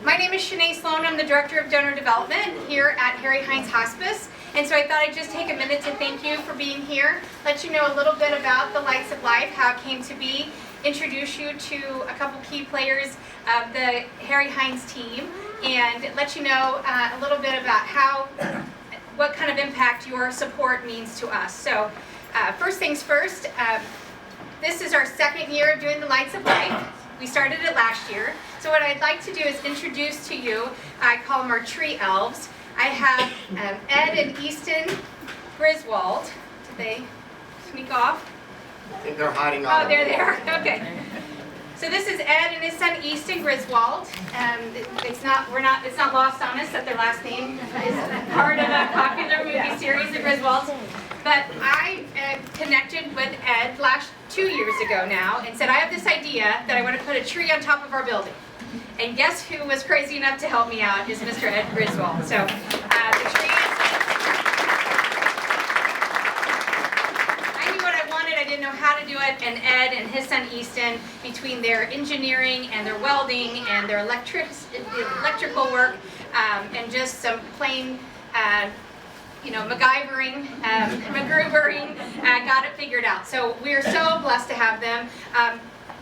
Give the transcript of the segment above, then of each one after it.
My name is Shanae Sloan. I'm the Director of Donor Development here at Harry Hines Hospice. And so I thought I'd just take a minute to thank you for being here, let you know a little bit about the Lights of Life, how it came to be, introduce you to a couple key players of the Harry Hines team, and let you know a little bit about what kind of impact your support means to us. So first things first, this is our second year of doing the Lights of Life. We started it last year. So what I'd like to do is introduce to you, I call them our tree elves. I have Ed and Easton Griswold. Did they sneak off? I think they're hiding out. Oh, there they are. Okay. So this is Ed and his son Easton Griswold. It's not lost on us that their last name is part of a popular movie series, The Griswolds. But I connected with Ed 2 years ago now and said, I have this idea that I want to put a tree on top of our building. And guess who was crazy enough to help me out is Mr. Ed Griswold. So the tree I knew what I wanted, I didn't know how to do it, and Ed and his son Easton, between their engineering and their welding and their electrical work, and just some plain MacGyvering, magoovering, got it figured out. So we're so blessed to have them.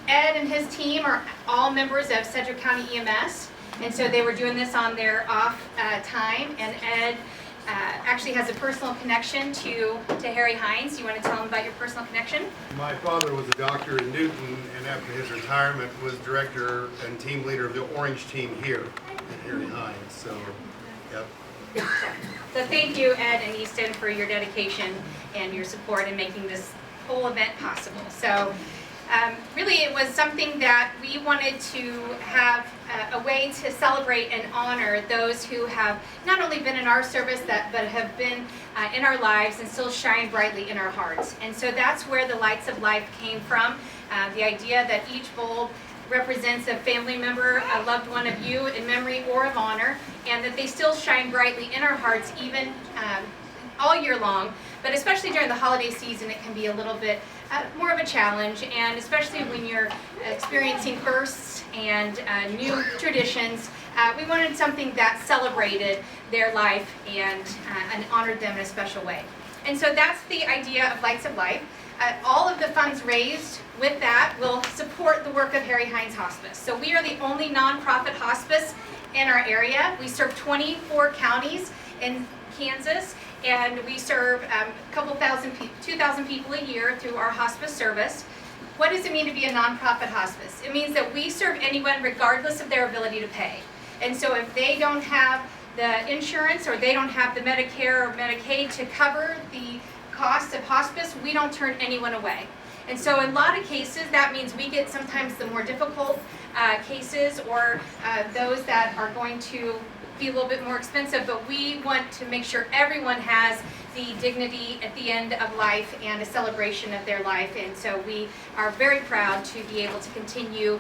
Ed and his team are all members of Sedgwick County EMS, and so they were doing this on their off time, and Ed actually has a personal connection to Harry Hines. You want to tell him about your personal connection? My father was a doctor in Newton, and after his retirement was director and team leader of the Orange team here at Harry Hines. So, yep. So thank you, Ed and Easton, for your dedication and your support in making this whole event possible. So really it was something that we wanted to have a way to celebrate and honor those who have not only been in our service, but have been in our lives and still shine brightly in our hearts. And so that's where the Lights of Life came from, the idea that each bulb represents a family member, a loved one of you in memory or of honor, and that they still shine brightly in our hearts even all year long, but especially during the holiday season it can be a little bit more of a challenge, and especially when you're experiencing firsts and new traditions. We wanted something that celebrated their life and honored them in a special way. And so that's the idea of Lights of Life. All of the funds raised with that will support the work of Harry Hines Hospice. So we are the only nonprofit hospice in our area. We serve 24 counties in Kansas, and we serve a couple thousand, 2,000 people a year through our hospice service. What does it mean to be a nonprofit hospice? It means that we serve anyone regardless of their ability to pay. And so if they don't have the insurance or they don't have the Medicare or Medicaid to cover the cost of hospice, we don't turn anyone away. And so in a lot of cases that means we get sometimes the more difficult cases or those that are going to be a little bit more expensive, but we want to make sure everyone has the dignity at the end of life and a celebration of their life. And so we are very proud to be able to continue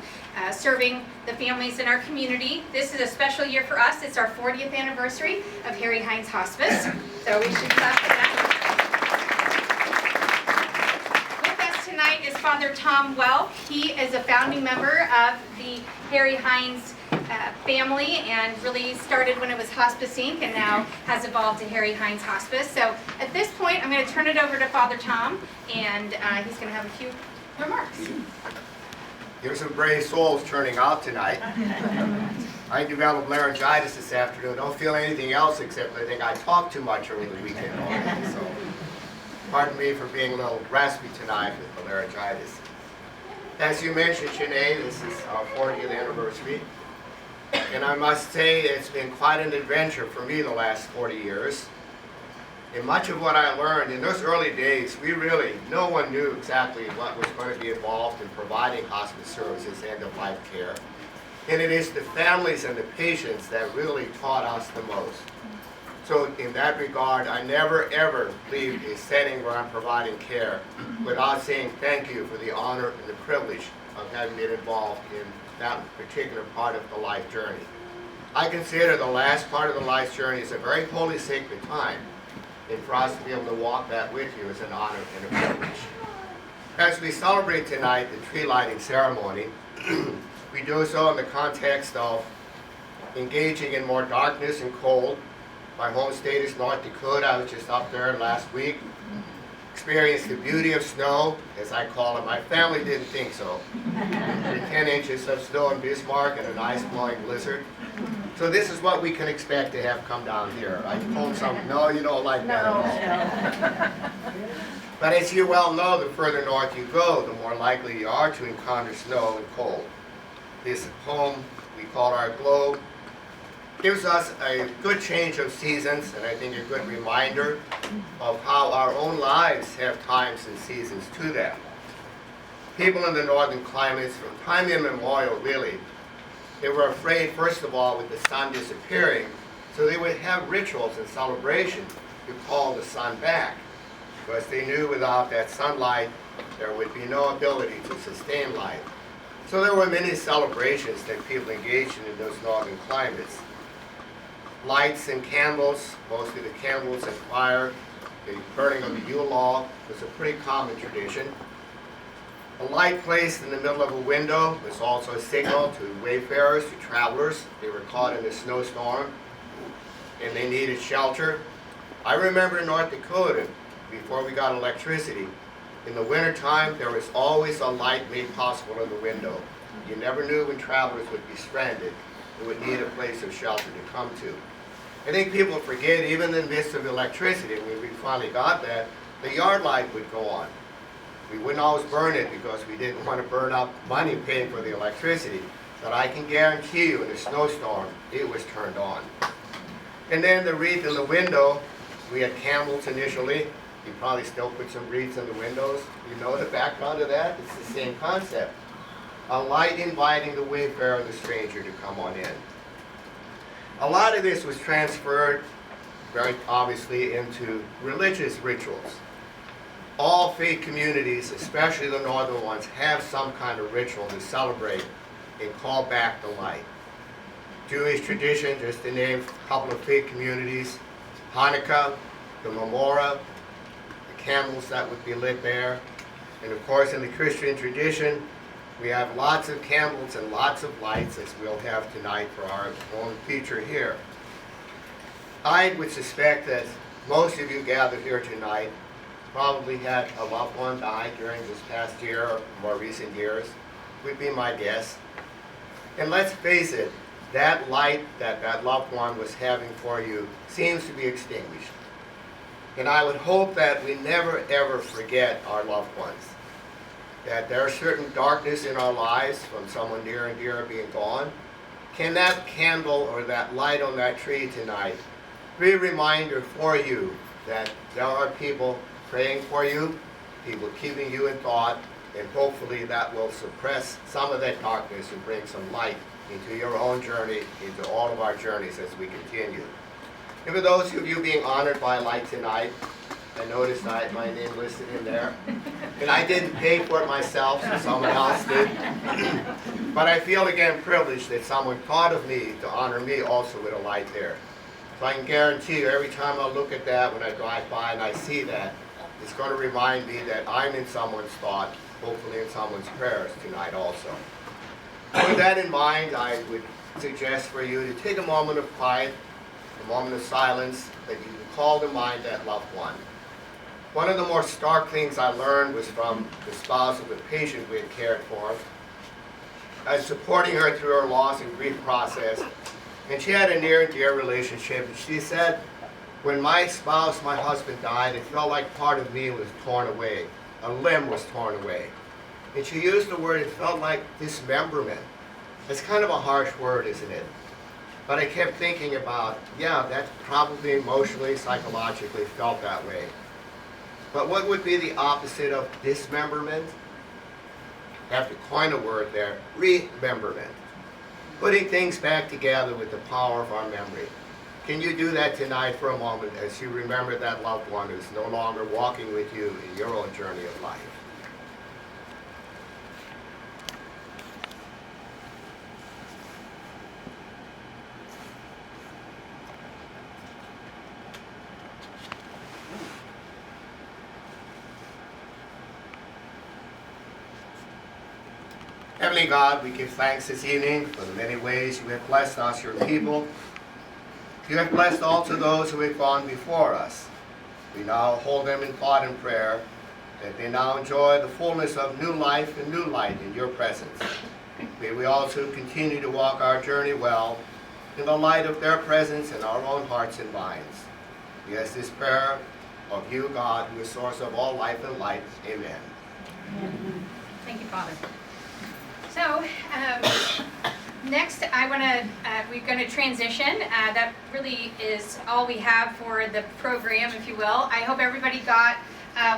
serving the families in our community. This is a special year for us. It's our 40th anniversary of Harry Hines Hospice, so we should clap for that. Tonight is Father Tom Welk. He is a founding member of the Harry Hines family and really started when it was Hospice Inc. and now has evolved to Harry Hines Hospice. So at this point I'm going to turn it over to Father Tom, and he's going to have a few remarks. There's some brave souls turning out tonight. I developed laryngitis this afternoon. Don't feel anything else except I think I talked too much over the weekend already. So pardon me for being a little raspy tonight with the laryngitis. As you mentioned, Shanae, this is our 40th anniversary. And I must say it's been quite an adventure for me the last 40 years. And much of what I learned in those early days, no one knew exactly what was going to be involved in providing hospice services, end-of-life care. And it is the families and the patients that really taught us the most. So in that regard, I never ever leave a setting where I'm providing care without saying thank you for the honor and the privilege of having been involved in that particular part of the life journey. I consider the last part of the life journey as a very holy, sacred time, and for us to be able to walk that with you is an honor and a privilege. As we celebrate tonight the tree lighting ceremony, we do so in the context of engaging in more darkness and cold. My home state is North Dakota. I was just up there last week. Experienced the beauty of snow, as I call it. My family didn't think so. 10 inches of snow in Bismarck and an ice-blowing blizzard. So this is what we can expect to have come down here. I told some, no, you don't like that at all. But as you well know, the further north you go, the more likely you are to encounter snow and cold. This home, we call our globe, gives us a good change of seasons, and I think a good reminder of how our own lives have times and seasons to them. People in the northern climates, from time immemorial really, they were afraid, first of all, with the sun disappearing, so they would have rituals and celebration to call the sun back, because they knew without that sunlight, there would be no ability to sustain life. So there were many celebrations that people engaged in those northern climates. Lights and candles, mostly the candles and fire, the burning of the Yule log was a pretty common tradition. A light placed in the middle of a window was also a signal to wayfarers, to travelers. They were caught in a snowstorm and they needed shelter. I remember in North Dakota, before we got electricity, in the wintertime there was always a light made possible in the window. You never knew when travelers would be stranded. They would need a place of shelter to come to. I think people forget, even in the midst of electricity, when we finally got that, the yard light would go on. We wouldn't always burn it because we didn't want to burn up money paying for the electricity. But I can guarantee you in a snowstorm, it was turned on. And then the wreath in the window, we had candles initially. You probably still put some wreaths in the windows. You know the background of that? It's the same concept. A light inviting the wayfarer and the stranger to come on in. A lot of this was transferred, very obviously, into religious rituals. All faith communities, especially the northern ones, have some kind of ritual to celebrate and call back the light. Jewish tradition, just to name a couple of faith communities, Hanukkah, the menorah, the candles that would be lit there. And of course, in the Christian tradition, we have lots of candles and lots of lights, as we'll have tonight for our own feature here. I would suspect that most of you gathered here tonight probably had a loved one die during this past year or more recent years, would be my guess. And let's face it, that light that that loved one was having for you seems to be extinguished. And I would hope that we never ever forget our loved ones. That there's certain darkness in our lives from someone near and dear being gone. Can that candle or that light on that tree tonight be a reminder for you that there are people praying for you, people keeping you in thought, and hopefully that will suppress some of that darkness and bring some light into your own journey, into all of our journeys as we continue. And for those of you being honored by a light tonight, I noticed I had my name listed in there. And I didn't pay for it myself, so someone else did. But I feel again privileged that someone thought of me to honor me also with a light there. So I can guarantee you every time I look at that, when I drive by and I see that, it's going to remind me that I'm in someone's thought, hopefully in someone's prayers tonight also. With that in mind, I would suggest for you to take a moment of quiet, a moment of silence, that you can call to mind that loved one. One of the more stark things I learned was from the spouse of the patient we had cared for. I was supporting her through her loss and grief process, and she had a near and dear relationship, and she said, when my spouse, my husband, died, it felt like part of me was torn away. A limb was torn away. And she used the word, it felt like dismemberment. It's kind of a harsh word, isn't it? But I kept thinking about, yeah, that probably emotionally, psychologically felt that way. But what would be the opposite of dismemberment? I have to coin a word there, rememberment. Putting things back together with the power of our memory. Can you do that tonight for a moment as you remember that loved one who's no longer walking with you in your own journey of life? Heavenly God, we give thanks this evening for the many ways you have blessed us, your people. You have blessed also those who have gone before us. We now hold them in thought and prayer, that they now enjoy the fullness of new life and new light in your presence. May we also continue to walk our journey well in the light of their presence in our own hearts and minds. We ask this prayer of you, God, who is the source of all life and light. Amen. Thank you, Father. So, next we're going to transition. That really is all we have for the program, if you will. I hope everybody got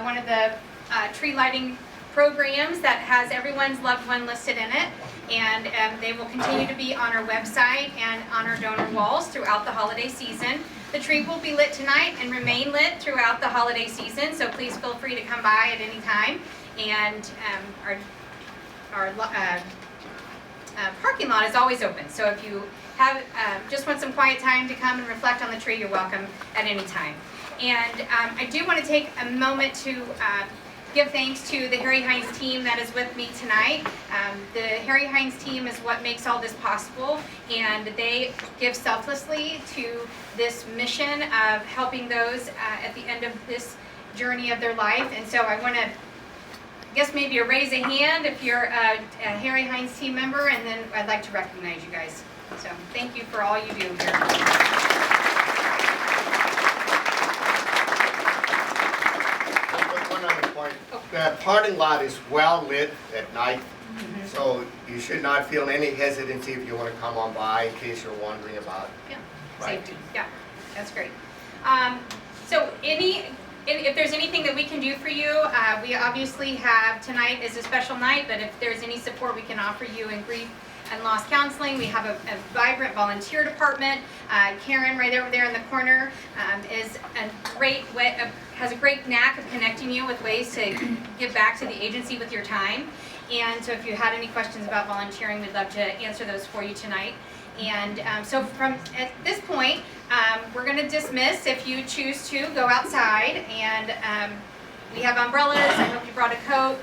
one of the tree lighting programs that has everyone's loved one listed in it. And they will continue to be on our website and on our donor walls throughout the holiday season. The tree will be lit tonight and remain lit throughout the holiday season, so please feel free to come by at any time. And our parking lot is always open, so if you have just want some quiet time to come and reflect on the tree, you're welcome at any time. And I do want to take a moment to give thanks to the Harry Hines team that is with me tonight. The Harry Hines team is what makes all this possible, and they give selflessly to this mission of helping those at the end of this journey of their life. And so I want to, I guess maybe raise a hand if you're a Harry Hines team member, and then I'd like to recognize you guys. So thank you for all you do here. The parking lot is well lit at night, so you should not feel any hesitancy if you want to come on by in case you're wondering about Safety. Yeah, that's great. So if there's anything that we can do for you, we obviously have, tonight is a special night, but if there's any support we can offer you in grief and loss counseling, we have a vibrant volunteer department. Karen, right over there in the corner, is a great way, has a great knack of connecting you with ways to give back to the agency with your time. And so if you had any questions about volunteering, we'd love to answer those for you tonight. And so from at this point, we're going to dismiss. If you choose to go outside, and we have umbrellas. I hope you brought a coat.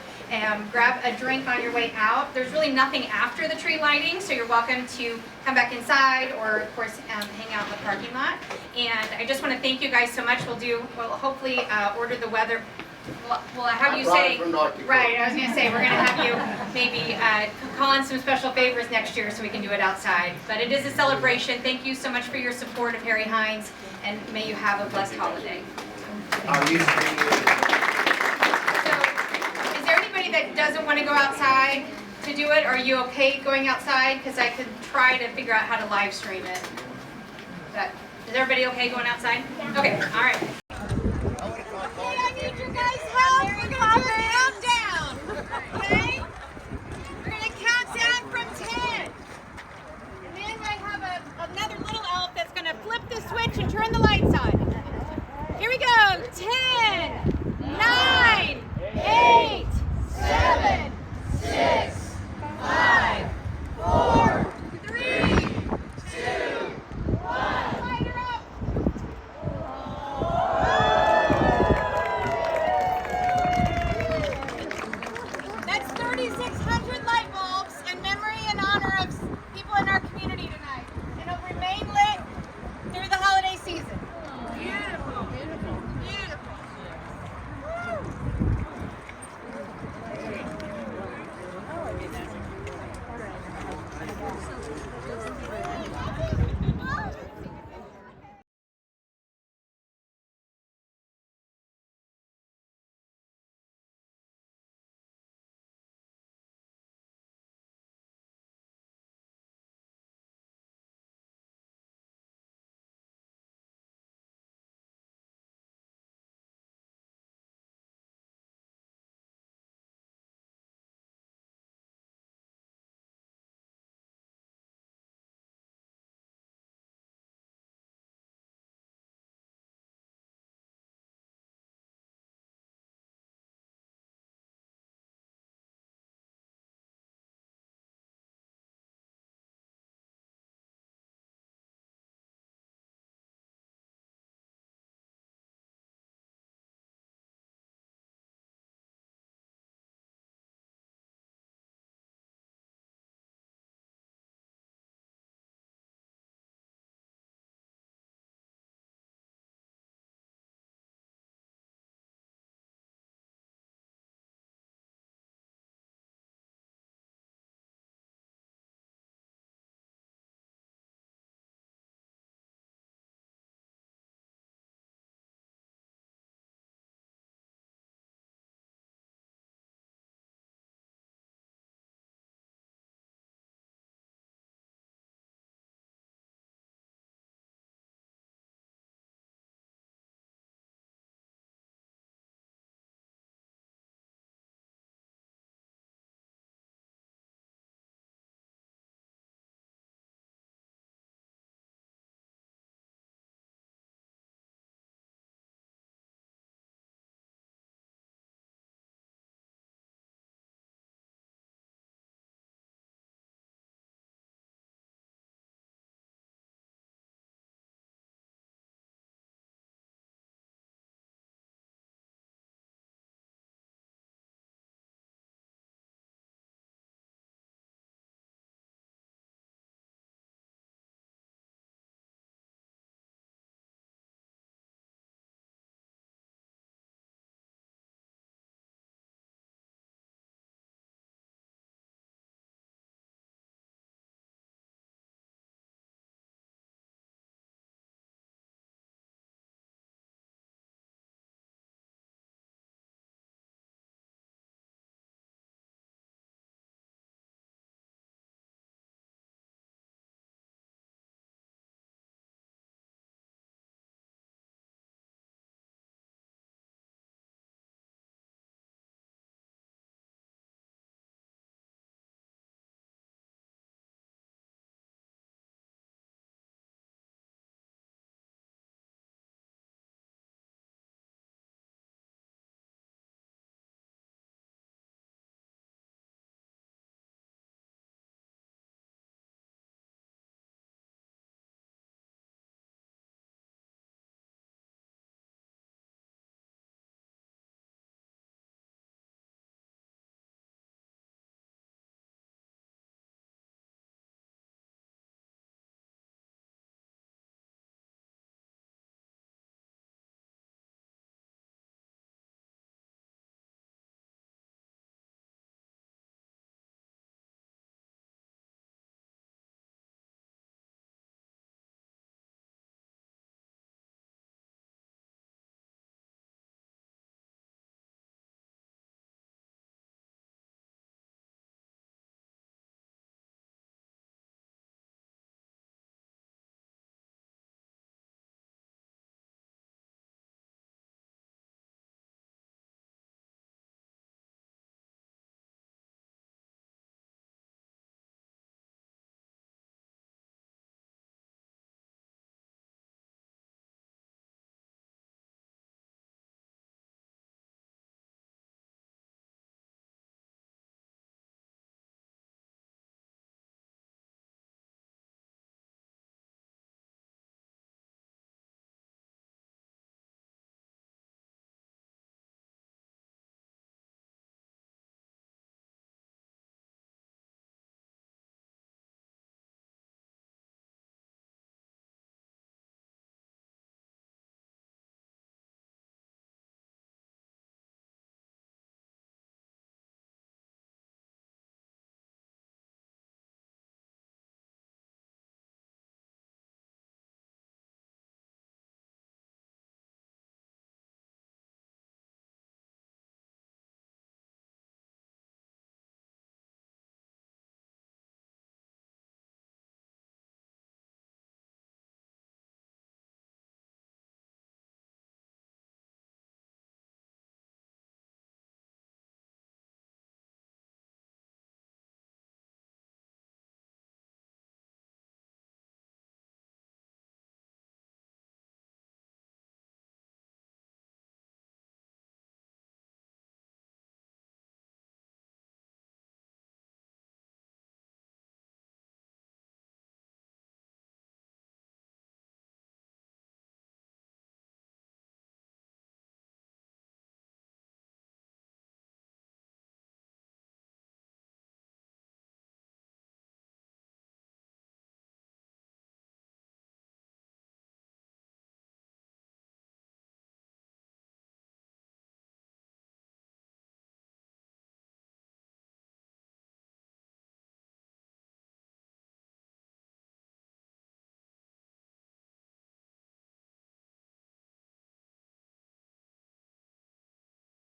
Grab a drink on your way out. There's really nothing after the tree lighting, so you're welcome to come back inside or, of course, hang out in the parking lot. And I just want to thank you guys so much. We'll hopefully order the weather. We'll have you say, right, I was going to say, we're going to have you maybe call in some special favors next year so we can do it outside. But it is a celebration. Thank you so much for your support of Harry Hines, and may you have a blessed holiday. That doesn't want to go outside to do it, are you okay going outside? Because I could try to figure out how to live stream it. Is everybody okay going outside? Yeah. Okay, all right. Okay, I need your guys' help. We're going to do a countdown. Okay? We're going to count down from 10. And then I have another little elf that's going to flip the switch and turn the lights on. Here we go. 10, 9, 8, 7, 6, 5, 4, 3, 2, 1. Light her up. That's 3,600 light